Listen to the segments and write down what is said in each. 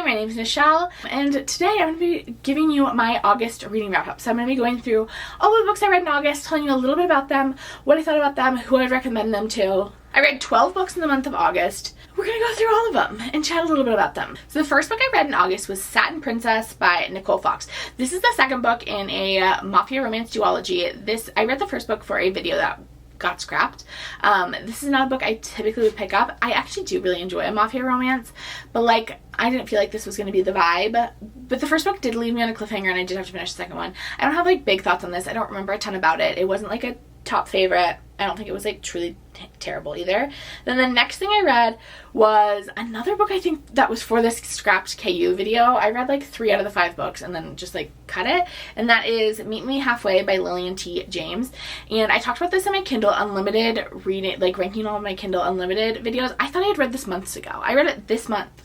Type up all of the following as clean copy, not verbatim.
my name is Michelle, and today I'm going to be giving you my August reading wrap-up. So I'm going to be going through all the books I read in August, telling you a little bit about them, what I thought about them, who I'd recommend them to. I read 12 books in the month of August. We're going to go through all of them and chat a little bit about them. So the first book I read in August was Satin Princess by Nicole. This is the second book in a mafia romance duology. I read the first book for a video that got scrapped. This is not a book I typically would pick up. I actually do really enjoy a mafia romance, but like I didn't feel like this was going to be the vibe. But the first book did leave me on a cliffhanger and I did have to finish the second one. I don't have like big thoughts on this. I don't remember a ton about it. It wasn't like a top favorite. I don't think it was like truly terrible either. Then the next thing I read was another book I think that was for this scrapped KU video. I read like 3 out of the 5 books and then just like cut it. And that is Meet Me Halfway by Lillian T. James. And I talked about this in my Kindle Unlimited reading, like ranking all of my Kindle Unlimited videos. I thought I had read this months ago. I read it this month.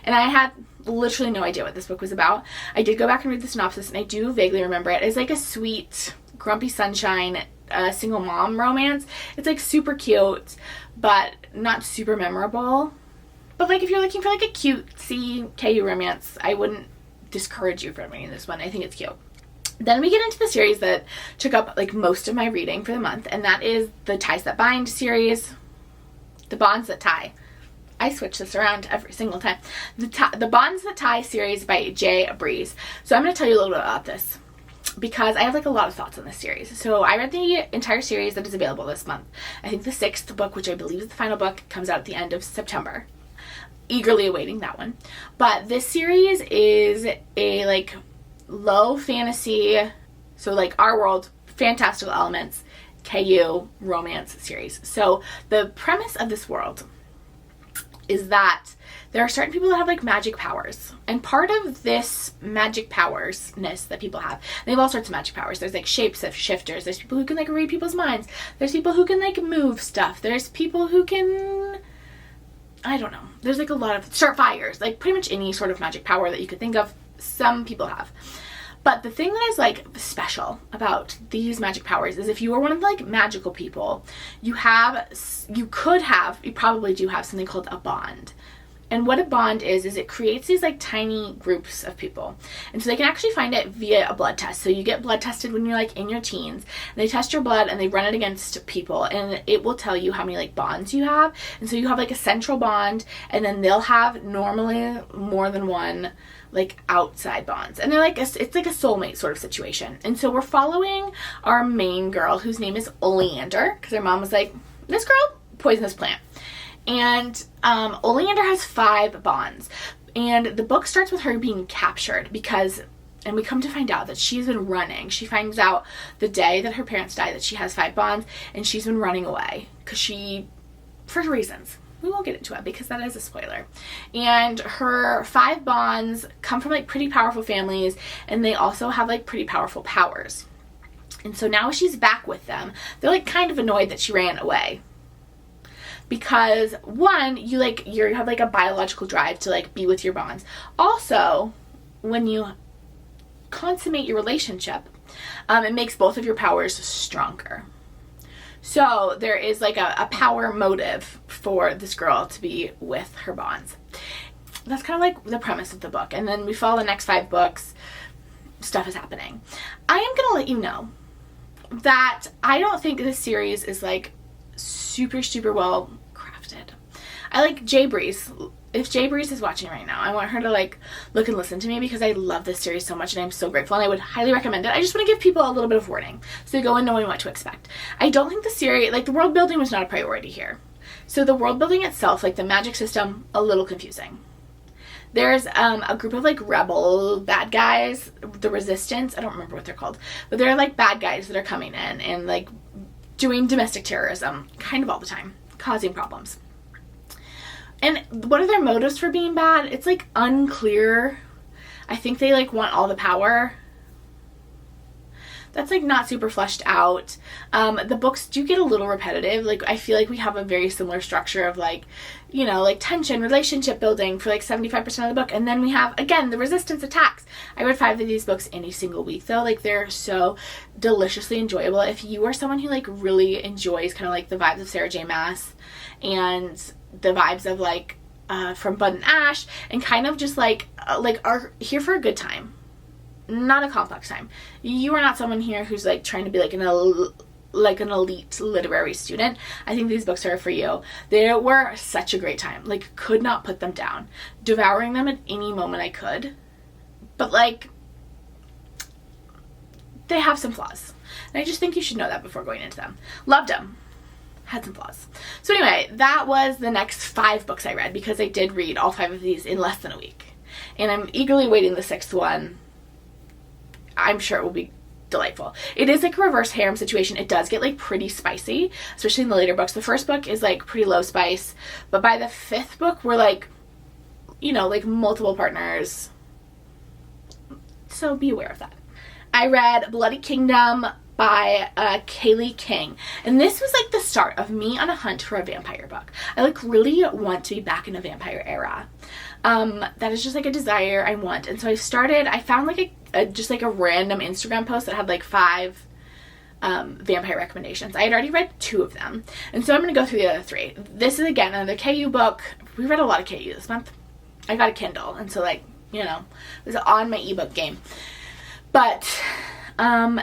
And I had literally no idea what this book was about. I did go back and read the synopsis and I do vaguely remember it. It's like a sweet, grumpy sunshine single mom romance. It's like super cute, but not super memorable. But like if you're looking for like a cutesy KU romance, I wouldn't discourage you from reading this one. I think it's cute. Then we get into the series that took up like most of my reading for the month, and that is the Ties That Bind series, The Bonds That Tie. I switch this around every single time. The Bonds That Tie series by Bree. So I'm going to tell you a little bit about this, because I have like a lot of thoughts on this series. So I read the entire series that is available this month. I think the 6th book, which I believe is the final book, comes out at the end of September. Eagerly awaiting that one. But this series is a like low fantasy, so like our world, fantastical elements, KU romance series. So the premise of this world is that there are certain people that have like magic powers, and part of this magic powers-ness that people have, they have all sorts of magic powers. There's like shifters, there's people who can like read people's minds, there's people who can like move stuff, there's people who can, I don't know, there's like a lot of start fires, like pretty much any sort of magic power that you could think of, some people have. But the thing that is like special about these magic powers is if you are one of the like magical people, you probably do have something called a bond. And what a bond is it creates these like tiny groups of people. And so they can actually find it via a blood test. So you get blood tested when you're like in your teens. And they test your blood and they run it against people. And it will tell you how many like bonds you have. And so you have like a central bond. And then they'll have normally more than one like outside bonds. And they're like, it's like a soulmate sort of situation. And so we're following our main girl whose name is Oleander. Because her mom was like, this girl, poisonous plant. And Oleander has 5 bonds, and the book starts with her being captured because, and we come to find out that she's been running. She finds out the day that her parents died that she has 5 bonds, and she's been running away because for reasons. We won't get into it because that is a spoiler. And her 5 bonds come from like pretty powerful families, and they also have like pretty powerful powers. And so now she's back with them. They're like kind of annoyed that she ran away. Because one, you have like a biological drive to like be with your bonds. Also, when you consummate your relationship, it makes both of your powers stronger. So there is like a power motive for this girl to be with her bonds. That's kind of like the premise of the book. And then we follow the next 5 books. Stuff is happening. I am going to let you know that I don't think this series is like super, super well crafted. I like Bree. If Bree is watching right now, I want her to like look and listen to me because I love this series so much and I'm so grateful and I would highly recommend it. I just want to give people a little bit of warning so they go in knowing what to expect. I don't think the series, like the world building was not a priority here. So the world building itself, like the magic system, a little confusing. There's a group of like rebel bad guys, the resistance, I don't remember what they're called, but they're like bad guys that are coming in and like doing domestic terrorism kind of all the time, causing problems. And what are their motives for being bad? It's like unclear. I think they like want all the power. That's like not super fleshed out. The books do get a little repetitive. Like I feel like we have a very similar structure of like, you know, like tension, relationship building for like 75% of the book. And then we have, again, the resistance attacks. I read 5 of these books in a single week though. Like they're so deliciously enjoyable. If you are someone who like really enjoys kind of like the vibes of Sarah J. Maas and the vibes of like from Bud and Ash, and kind of just like are here for a good time, not a complex time. You are not someone here who's like trying to be like an elite literary student. I think these books are for you. They were such a great time. Like, could not put them down. Devouring them at any moment I could. But like, they have some flaws. And I just think you should know that before going into them. Loved them. Had some flaws. So anyway, that was the next 5 books I read, because I did read all 5 of these in less than a week. And I'm eagerly waiting the 6th one. I'm sure it will be delightful. It is like a reverse harem situation. It does get like pretty spicy, especially in the later books. The first book is like pretty low spice, but by the 5th book we're like, you know, like multiple partners. So be aware of that. I read Bloody Kingdom by Kayleigh King, and this was like the start of me on a hunt for a vampire book. I like really want to be back in a vampire era. That is just like a desire I want, and so I found like just like a random Instagram post that had like 5 vampire recommendations. I had already read 2 of them, and so I'm going to go through the other 3. This is again another KU book. We read a lot of KU this month. I got a Kindle, and so like, you know, it was on my ebook game. But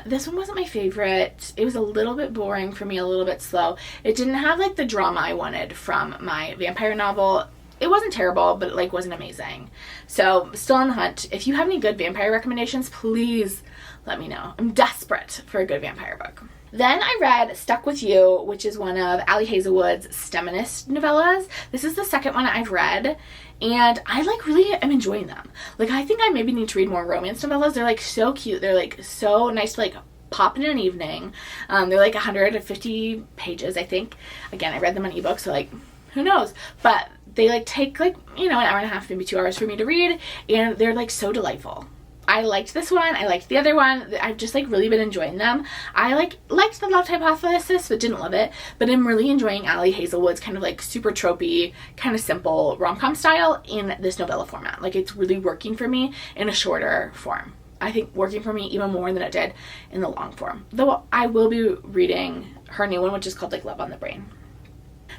this one wasn't my favorite. It was a little bit boring for me, a little bit slow. It didn't have like the drama I wanted from my vampire novel. It wasn't terrible, but it like wasn't amazing. So still on the hunt. If you have any good vampire recommendations, please let me know. I'm desperate for a good vampire book. Then I read Stuck With You, which is one of Ali Hazelwood's STEMinist novellas. This is the second one I've read, and I like really am enjoying them. Like, I think I maybe need to read more romance novellas. They're like so cute. They're like so nice to like pop in an evening. They're like 150 pages, I think. Again, I read them on ebook, so like, who knows? But they like take like, you know, an hour and a half, maybe 2 hours for me to read, and they're like so delightful. I liked this one. I liked the other one. I've just like really been enjoying them. I liked The Love Hypothesis, but didn't love it. But I'm really enjoying Ali Hazelwood's kind of like super tropey, kind of simple rom-com style in this novella format. Like, it's really working for me in a shorter form. I think working for me even more than it did in the long form. Though I will be reading her new one, which is called like Love on the Brain.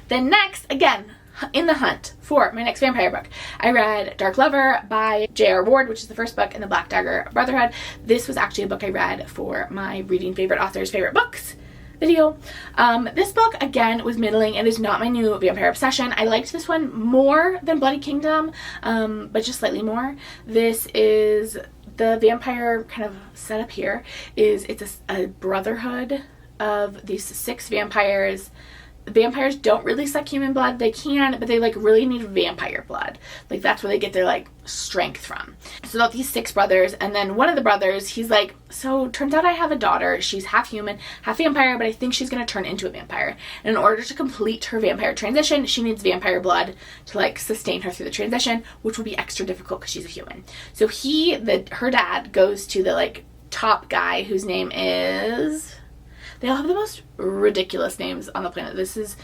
Then next, again, in the hunt for my next vampire book, I read Dark Lover by J.R. Ward, which is the first book in the Black Dagger Brotherhood. This was actually a book I read for my Reading Favorite Authors Favorite Books video. This book, again, was middling. It is not my new vampire obsession. I liked this one more than Bloody Kingdom, but just slightly more. This is the vampire kind of setup here. It's a brotherhood of these 6 vampires. Vampires don't really suck human blood. They can, but they like really need vampire blood. Like, that's where they get their like strength from. So about these 6 brothers, and then one of the brothers, he's like, so turns out I have a daughter. She's half human, half vampire, but I think she's going to turn into a vampire. And in order to complete her vampire transition, she needs vampire blood to like sustain her through the transition, which will be extra difficult because she's a human. So her dad goes to the like top guy whose name is... They all have the most ridiculous names on the planet. This is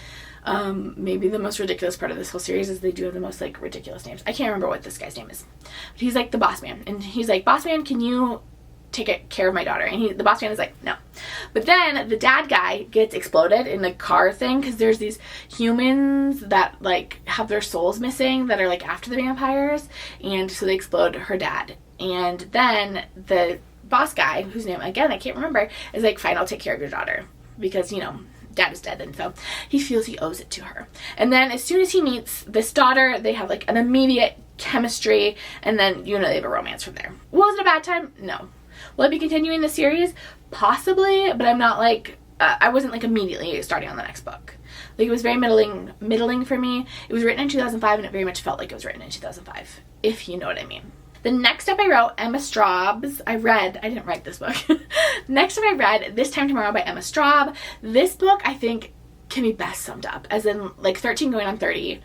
maybe the most ridiculous part of this whole series, is they do have the most like ridiculous names. I can't remember what this guy's name is. But he's like the boss man. And he's like, boss man, can you take care of my daughter? And the boss man is like, no. But then the dad guy gets exploded in the car thing, because there's these humans that like have their souls missing that are like after the vampires. And so they explode her dad. And then the boss guy, whose name again I can't remember, is like, fine, I'll take care of your daughter, because, you know, dad is dead, and so he feels he owes it to her. And then as soon as he meets this daughter, they have like an immediate chemistry, and then, you know, they have a romance from there. Was it a bad time? No. Will I be continuing the series? Possibly, but I'm not like I wasn't like immediately starting on the next book. Like, it was very middling for me. It was written in 2005, and it very much felt like it was written in 2005, if you know what I mean. The next up I wrote Emma Straub's. I didn't write this book. Next up I read This Time Tomorrow by Emma Straub. This book, I think, can be best summed up as in like 13 going on 30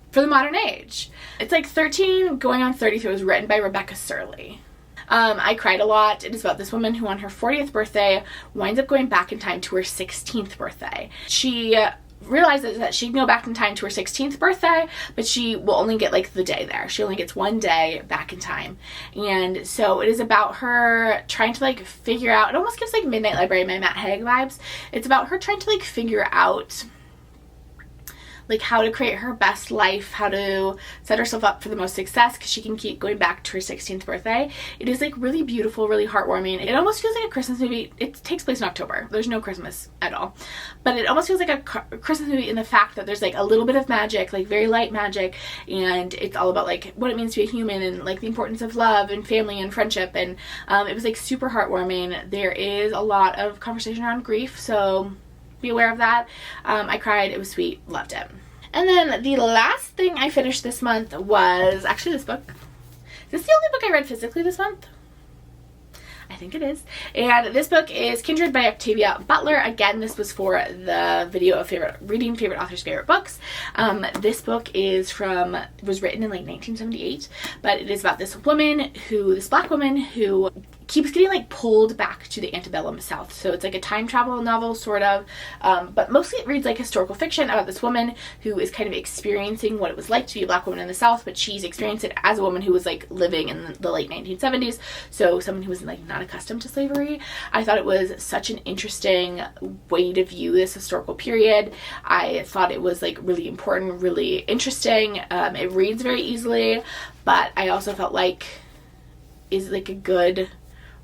for the modern age. It's like 13 going on 30. It was written by Rebecca Surley. I cried a lot. It is about this woman who on her 40th birthday winds up going back in time to her 16th birthday. She realizes that she can go back in time to her 16th birthday, but she will only get like the day there. She only gets one day back in time. And so it is about her trying to like figure out, it almost gives like Midnight Library by Matt Haig vibes. It's about her trying to like figure out like how to create her best life, how to set herself up for the most success because she can keep going back to her 16th birthday. It is like really beautiful, really heartwarming. It almost feels like a Christmas movie. It takes place in October. There's no Christmas at all. But it almost feels like a Christmas movie in the fact that there's like a little bit of magic, like very light magic, and it's all about like what it means to be a human and like the importance of love and family and friendship. And it was like super heartwarming. There is a lot of conversation around grief, so be aware of that. I cried. It was sweet. Loved it. And then the last thing I finished this month was actually this book. Is this the only book I read physically this month? I think it is. And this book is Kindred by Octavia Butler. Again, this was for the video of reading favorite authors' favorite books. This book was written in like 1978, but it is about this black woman who keeps getting like pulled back to the antebellum South. So it's like a time travel novel sort of, but mostly it reads like historical fiction about this woman who is kind of experiencing what it was like to be a black woman in the South, but she's experienced it as a woman who was like living in the late 1970s. So someone who was like not accustomed to slavery. I thought it was such an interesting way to view this historical period. I thought it was like really important, really interesting. It reads very easily, but I also felt like is like a good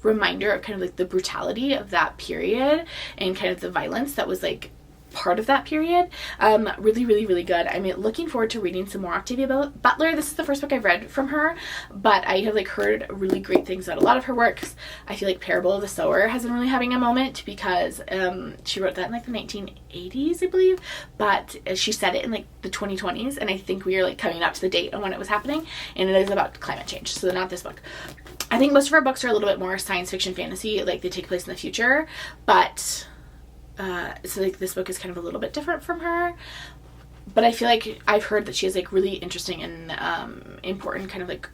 reminder of kind of like the brutality of that period and kind of the violence that was like part of that period. Really, really, really good. I'm looking forward to reading some more Octavia Butler. This is the first book I've read from her, but I have like heard really great things about a lot of her works. I feel like Parable of the Sower has been really having a moment because she wrote that in like the 1980s, I believe, but she said it in like the 2020s, and I think we are like coming up to the date on when it was happening, and it is about climate change, so not this book. I think most of her books are a little bit more science fiction fantasy, like they take place in the future, but so like this book is kind of a little bit different from her, but I feel like I've heard that she has like really interesting and important kind of like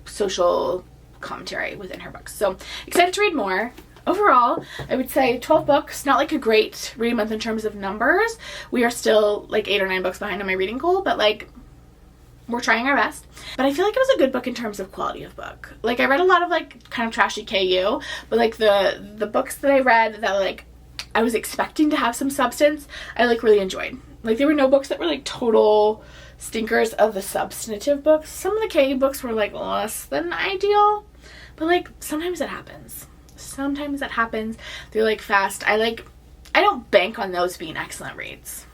social commentary within her books. So excited to read more. Overall, I would say 12 books, not like a great reading month in terms of numbers. We are still like 8 or 9 books behind on my reading goal, but like we're trying our best. But I feel like it was a good book in terms of quality of book. Like I read a lot of like kind of trashy KU, but like the books that I read that like I was expecting to have some substance, I like really enjoyed. Like there were no books that were like total stinkers of the substantive books. Some of the KU books were like less than ideal, but like sometimes it happens. Sometimes it happens. They're like fast. I don't bank on those being excellent reads.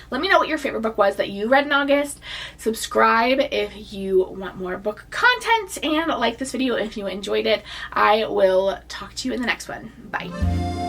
Let me know what your favorite book was that you read in August. Subscribe if you want more book content, and like this video if you enjoyed it. I will talk to you in the next one. Bye.